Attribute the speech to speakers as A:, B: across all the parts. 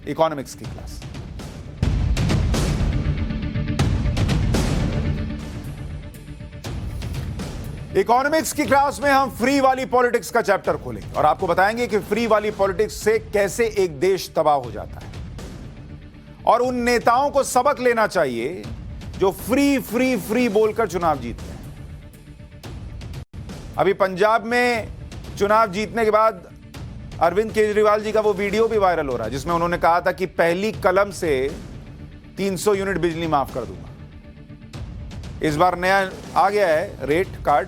A: Economics की class. Economics की class में हम फ्री वाली पॉलिटिक्स का चैप्टर खोलेंगे और आपको बताएंगे कि फ्री वाली पॉलिटिक्स से कैसे एक देश तबाह हो जाता है और उन नेताओं को सबक लेना चाहिए जो फ्री फ्री फ्री बोलकर चुनाव जीतते हैं। अभी पंजाब में चुनाव जीतने के बाद अरविंद केजरीवाल जी का वो वीडियो भी वायरल हो रहा है जिसमें उन्होंने कहा था कि पहली कलम से 300 यूनिट बिजली माफ कर दूंगा। इस बार नया आ गया है रेट कार्ड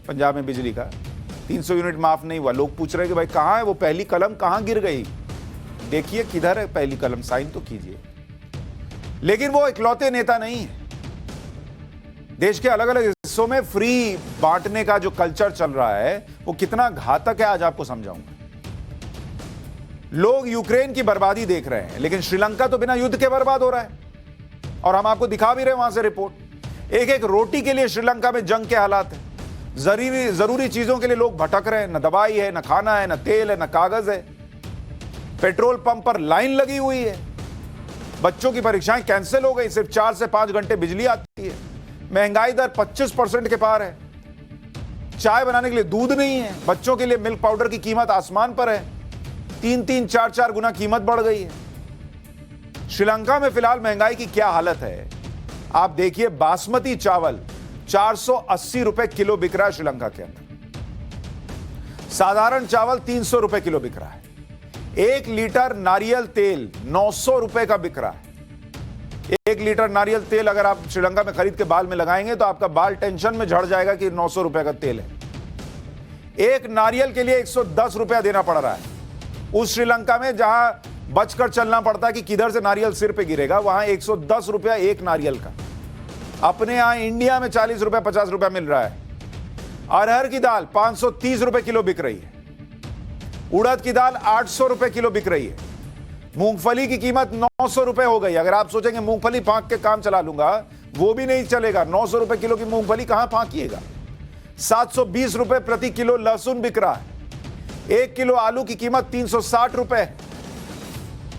A: पंजाब में बिजली का, 300 यूनिट माफ नहीं हुआ। लोग पूछ रहे हैं कि भाई कहां है वो पहली कलम, कहां गिर गई, देखिए किधर है पहली कलम, साइन तो कीजिए। लेकिन वो इकलौते नेता नहीं है। देश के अलग अलग हिस्सों में फ्री बांटने का जो कल्चर चल रहा है वो कितना घातक है आज आपको समझाऊंगा। लोग यूक्रेन की बर्बादी देख रहे हैं लेकिन श्रीलंका तो बिना युद्ध के बर्बाद हो रहा है और हम आपको दिखा भी रहे हैं वहां से रिपोर्ट। एक एक रोटी के लिए श्रीलंका में जंग के हालात है। जरूरी चीजों के लिए लोग भटक रहे हैं, न दवाई है, न खाना है, न तेल है, न कागज है। पेट्रोल पंप पर लाइन लगी हुई है। बच्चों की परीक्षाएं कैंसिल हो गई, सिर्फ 4 से 5 घंटे बिजली आती है। महंगाई दर 25% के पार है। चाय बनाने के लिए दूध नहीं है। बच्चों के लिए मिल्क पाउडर की कीमत आसमान पर है। 3-3, 4-4 गुना कीमत बढ़ गई है। श्रीलंका में फिलहाल महंगाई की क्या हालत है आप देखिए। बासमती चावल 480 रुपए किलो बिक रहा है श्रीलंका के अंदर। साधारण चावल 300 रुपए किलो बिक रहा है। 1 लीटर नारियल तेल 900 रुपए का बिक रहा है। 1 लीटर नारियल तेल अगर आप श्रीलंका में खरीद के बाल में लगाएंगे तो आपका बाल टेंशन में झड़ जाएगा कि 900 रुपए का तेल है। एक नारियल के लिए 110 रुपया देना पड़ रहा है। उस श्रीलंका में जहां बचकर चलना पड़ता है कि किधर से नारियल सिर पे गिरेगा, वहां 110 रुपया एक नारियल का। अपने यहां इंडिया में 40 रुपया 50 रुपया मिल रहा है। अरहर की दाल 530 रुपए किलो बिक रही है। उड़द की दाल 800 रुपए किलो बिक रही है। मूंगफली की कीमत 900 रुपए हो गई। अगर आप सोचेंगे मूंगफली फांक के काम चला लूंगा, वो भी नहीं चलेगा। 900 रुपए किलो की मूंगफली कहां फांकिएगा। 720 रुपए प्रति किलो लहसुन बिक रहा है। 1 किलो आलू की कीमत 360 रुपए।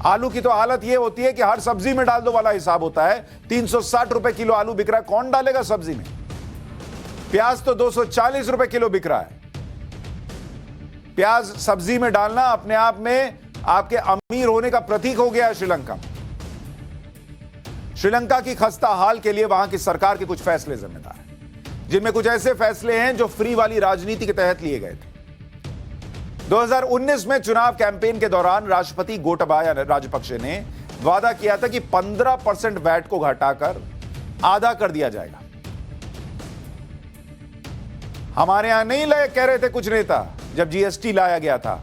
A: आलू की तो हालत यह होती है कि हर सब्जी में डाल दो वाला हिसाब होता है। 360 रुपए किलो आलू बिक रहा है, कौन डालेगा सब्जी में। प्याज तो 240 रुपए किलो बिक रहा है। प्याज सब्जी में डालना अपने आप में आपके अमीर होने का प्रतीक हो गया है श्रीलंका। श्रीलंका की खस्ता हाल के लिए वहां की सरकार के कुछ फैसले जिम्मेदार हैं, जिनमें कुछ ऐसे फैसले हैं जो फ्री वाली राजनीति के तहत लिए गए थे। 2019 में चुनाव कैंपेन के दौरान राष्ट्रपति गोटाबाया राजपक्षे ने वादा किया था कि 15% वैट को घटाकर आधा कर दिया जाएगा। हमारे यहां नहीं कह रहे थे कुछ नेता जब जीएसटी लाया गया था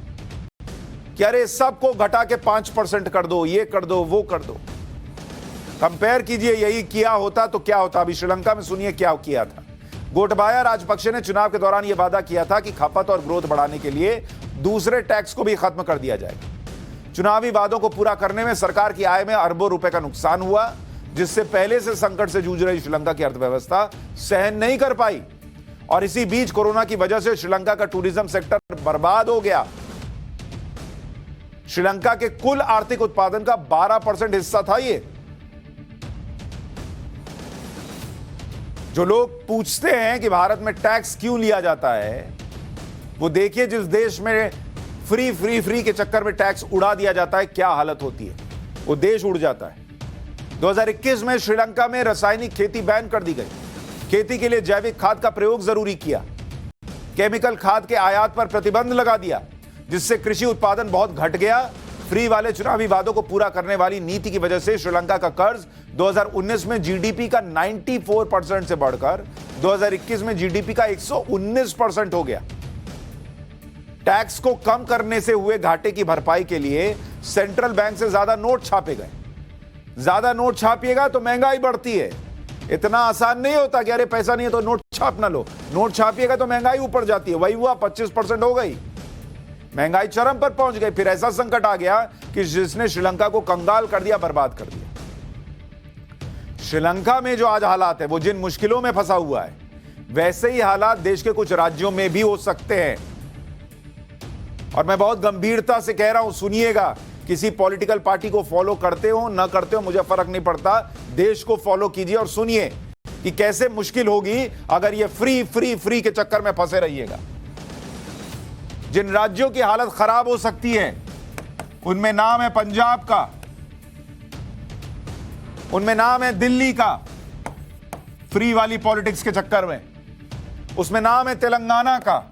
A: कि अरे सबको घटा के 5% कर दो, ये कर दो, वो कर दो। कंपेयर कीजिए, यही किया होता तो क्या होता। अभी श्रीलंका में सुनिए क्या किया था। गोटाबाया राजपक्षे ने चुनाव के दौरान यह वादा किया था कि खपत और ग्रोथ बढ़ाने के लिए दूसरे टैक्स को भी खत्म कर दिया जाएगा। चुनावी वादों को पूरा करने में सरकार की आय में अरबों रुपए का नुकसान हुआ, जिससे पहले से संकट से जूझ रही श्रीलंका की अर्थव्यवस्था सहन नहीं कर पाई। और इसी बीच कोरोना की वजह से श्रीलंका का टूरिज्म सेक्टर बर्बाद हो गया। श्रीलंका के कुल आर्थिक उत्पादन का 12% हिस्सा था ये। जो लोग पूछते हैं कि भारत में टैक्स क्यों लिया जाता है, वो देखिए जिस देश में फ्री के चक्कर में टैक्स उड़ा दिया जाता है क्या हालत होती है। वो देश उड़ जाता है। 2021 में श्रीलंका में रासायनिक खेती बैन कर दी गई। खेती के लिए जैविक खाद का प्रयोग जरूरी किया। केमिकल खाद के आयात पर प्रतिबंध लगा दिया, जिससे कृषि उत्पादन बहुत घट गया। फ्री वाले चुनावी वादों को पूरा करने वाली नीति की वजह से श्रीलंका का कर्ज 2019 में जीडीपी का 94% से बढ़कर 2021 में जीडीपी का 119% हो गया। टैक्स को कम करने से हुए घाटे की भरपाई के लिए सेंट्रल बैंक से ज्यादा नोट छापे गए। ज्यादा नोट छापिएगा तो महंगाई बढ़ती है। इतना आसान नहीं होता कि अरे पैसा नहीं है तो नोट छाप ना लो। नोट छापिएगा तो महंगाई ऊपर जाती है। वही हुआ, 25% हो गई। महंगाई चरम पर पहुंच गई। फिर ऐसा संकट आ गया कि जिसने श्रीलंका को कंगाल कर दिया, बर्बाद कर दिया। श्रीलंका में जो आज हालात है, वो जिन मुश्किलों में फंसा हुआ है, वैसे ही हालात देश के कुछ राज्यों में भी हो सकते हैं। और मैं बहुत गंभीरता से कह रहा हूं, सुनिएगा, किसी पॉलिटिकल पार्टी को फॉलो करते हो ना करते हो मुझे फर्क नहीं पड़ता, देश को फॉलो कीजिए और सुनिए कि कैसे मुश्किल होगी अगर ये फ्री फ्री फ्री के चक्कर में फंसे रहिएगा। जिन राज्यों की हालत खराब हो सकती है उनमें नाम है पंजाब का, उनमें नाम है दिल्ली का, फ्री वाली पॉलिटिक्स के चक्कर में। उसमें नाम है तेलंगाना का,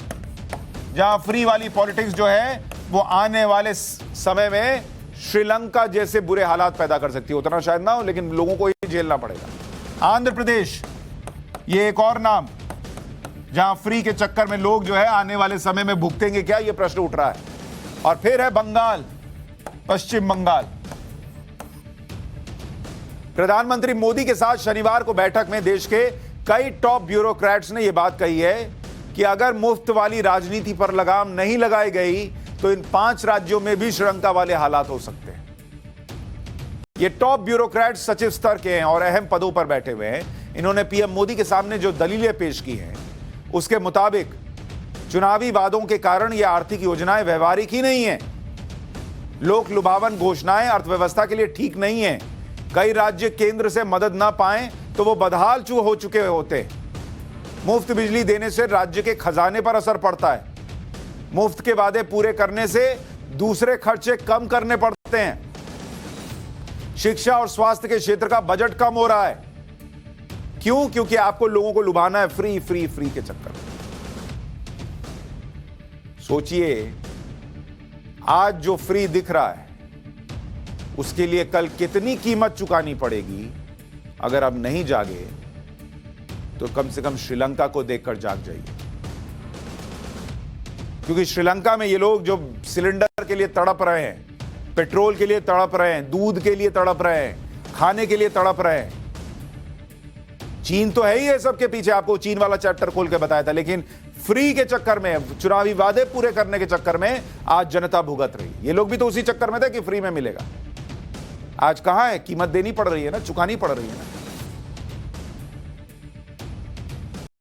A: जहां फ्री वाली पॉलिटिक्स जो है वो आने वाले समय में श्रीलंका जैसे बुरे हालात पैदा कर सकती है। उतना शायद ना हो, लेकिन लोगों को ही झेलना पड़ेगा। आंध्र प्रदेश, ये एक और नाम जहां फ्री के चक्कर में लोग जो है आने वाले समय में भुगतेंगे क्या, ये प्रश्न उठ रहा है। और फिर है बंगाल, पश्चिम बंगाल। प्रधानमंत्री मोदी के साथ शनिवार को बैठक में देश के कई टॉप ब्यूरोक्रेट्स ने यह बात कही है कि अगर मुफ्त वाली राजनीति पर लगाम नहीं लगाई गई तो इन 5 राज्यों में भी श्रीलंका वाले हालात हो सकते हैं। ये टॉप ब्यूरोक्रेट्स सचिव स्तर के हैं और अहम पदों पर बैठे हुए हैं। इन्होंने पीएम मोदी के सामने जो दलीलें पेश की हैं उसके मुताबिक चुनावी वादों के कारण ये आर्थिक योजनाएं व्यवहारिक ही नहीं है। लोक लुभावन घोषणाएं अर्थव्यवस्था के लिए ठीक नहीं है। कई राज्य केंद्र से मदद ना पाएं तो वो बदहाल हो चुके होते। मुफ्त बिजली देने से राज्य के खजाने पर असर पड़ता है। मुफ्त के वादे पूरे करने से दूसरे खर्चे कम करने पड़ते हैं। शिक्षा और स्वास्थ्य के क्षेत्र का बजट कम हो रहा है। क्यों? क्योंकि आपको लोगों को लुभाना है फ्री फ्री फ्री के चक्कर में। सोचिए, आज जो फ्री दिख रहा है उसके लिए कल कितनी कीमत चुकानी पड़ेगी। अगर अब नहीं जागे तो कम से कम श्रीलंका को देखकर जाग जाइए, क्योंकि श्रीलंका में ये लोग जो सिलेंडर के लिए तड़प रहे हैं, पेट्रोल के लिए तड़प रहे हैं, दूध के लिए तड़प रहे हैं, खाने के लिए तड़प रहे हैं। चीन तो है ही है सबके पीछे, आपको चीन वाला चैप्टर खोल के बताया था। लेकिन फ्री के चक्कर में, चुनावी वादे पूरे करने के चक्कर में आज जनता भुगत रही। ये लोग भी तो उसी चक्कर में थे कि फ्री में मिलेगा। आज कहां है? कीमत देनी पड़ रही है ना, चुकानी पड़ रही है ना।